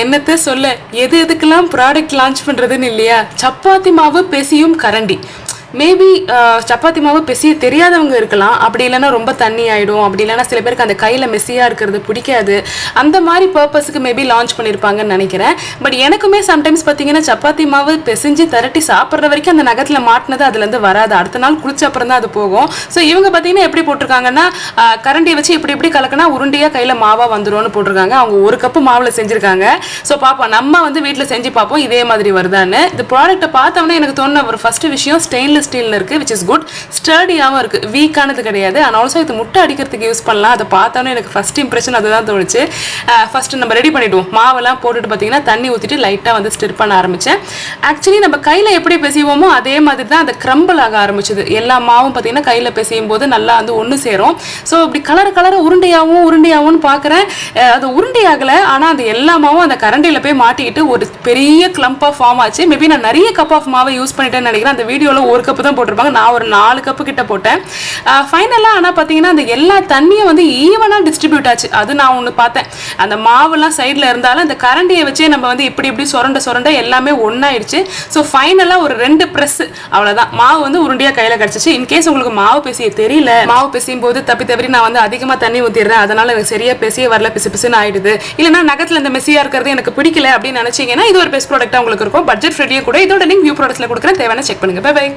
என்னத்த சொல்ல, எது எதுக்கெல்லாம் ப்ராடக்ட் லான்ச் பண்ணுறதுன்னு இல்லையா? சப்பாத்தி மாவு பெசியும் கரண்டி. மேபி சப்பாத்தி மாவு பெசிய தெரியாதவங்க இருக்கலாம். அப்படி இல்லைன்னா ரொம்ப தண்ணி ஆகிடும். அப்படி இல்லைன்னா சில பேருக்கு அந்த கையில் மெஸ்ஸியாக இருக்கிறது பிடிக்காது. அந்த மாதிரி பர்பஸுக்கு மேபி லான்ச் பண்ணியிருப்பாங்கன்னு நினைக்கிறேன். பட் எனக்குமே சம்டைம்ஸ் பார்த்தீங்கன்னா சப்பாத்தி மாவு பெசிஞ்சு திரட்டி சாப்பிட்ற வரைக்கும் அந்த நகத்தில் மாட்டினது அதுலேருந்து வராது. அடுத்த நாள் குளிச்ச அப்புறம் தான் அது போகும். ஸோ இவங்க பார்த்தீங்கன்னா எப்படி போட்டிருக்காங்கன்னா, கரண்டியை வச்சு இப்படி இப்படி கலக்கினா உருண்டையாக கையில் மாவாக வந்துடும்னு போட்டிருக்காங்க. அவங்க 1 கப்பு மாவில் செஞ்சுருக்காங்க. ஸோ பார்ப்போம், நம்ம வந்து வீட்டில் செஞ்சு பார்ப்போம் இதே மாதிரி வருதான்னு. இந்த ப்ராடக்ட்டை பார்த்தோன்னே எனக்கு தோணுன ஒரு ஃபர்ஸ்ட் விஷயம், ஸ்டெயின்லெஸ் ஸ்டீல்ல இருக்கு, which is good. ஸ்டர்டியாவும் இருக்கு, வீக்கானது கிடையாது. அண்ட் ஆல்சோ இது முட்டை அடிக்கிறதுக்கு யூஸ் பண்ணலாம். அதை பார்த்தோன்னே எனக்கு ஃபர்ஸ்ட் இம்ப்ரெஷன் அதுதான் தோணுச்சு. ஃபர்ஸ்ட் நம்ம ரெடி பண்ணிடுவோம். மாவெல்லாம் போட்டுட்டு பார்த்தீங்கன்னா தண்ணி ஊற்றிட்டு லைட்டாக வந்து ஸ்டிர் பண்ண ஆரம்பித்தேன். ஆக்சுவலி நம்ம கையில் எப்படி பெசிவோமோ அதே மாதிரி தான் அந்த கிரம்பிள் ஆக ஆரம்பிச்சது. எல்லா மாவும் பார்த்தீங்கன்னா கையில் பெசியும் போது நல்லா வந்து ஒன்று சேரும். ஸோ இப்படி கலர உருண்டையாகவும் பார்க்குறேன். அது உருண்டையாகலை, ஆனால் அந்த எல்லா மாவும் அந்த கரண்டியில் போய் மாட்டிக்கிட்டு ஒரு பெரிய கிளம்பாக ஃபார்ம் ஆச்சு. மேபி நான் நிறைய கப் ஆஃப் மாவை யூஸ் பண்ணிட்டேன்னு நினைக்கிறேன். அந்த வீடியோவில் 1 கப்பு தான் போட்டிருப்பாங்க, நான் ஒரு 4 கப்பு கிட்ட போட்டேன். ஃபைனலாக ஆனால் பார்த்தீங்கன்னா அந்த எல்லா தண்ணியும் வந்து ஈவனாக டிஸ்ட்ரிபியூட் ஆச்சு. அது நான் ஒன்று பார்த்தேன். அந்த மாவுலாம் சைடில் இருந்தாலும் அந்த கரண்டியை வச்சே நம்ம வந்து இப்படி சுரண்ட எல்லாமே ஒன்றாயிடுச்சு. ஸோ ஃபைனலாக ஒரு 2 ப்ரெஸ் அவ்வளோதான், மாவு வந்து உருண்டையாக கையில் கிடச்சிச்சு. இன்கேஸ் உங்களுக்கு மாவு பேசிய தெரியல, மாவு பேசியும் போது தவறி நான் வந்து அதிகமாக தண்ணி ஊற்றிடுறேன், அதனால எனக்கு சரியாக பேசியே வரல, பிசுன்னு ஆயிடுது, இல்லைனா நகத்தில் இந்த மெஸ்ஸியாக இருக்கிறது எனக்கு பிடிக்கல அப்படின்னு நினச்சிங்கன்னா இது ஒரு பெஸ்ட் ப்ராடக்டாக உங்களுக்கு இருக்கும். பட்ஜெட் ஃப்ரெண்ட்லியாக கூட. இதோட லிங்க் வியூ ப்ராடக்ட்ஸில் கொடுக்குறேன், தேவையான செக் பண்ணுங்கள். Bye by.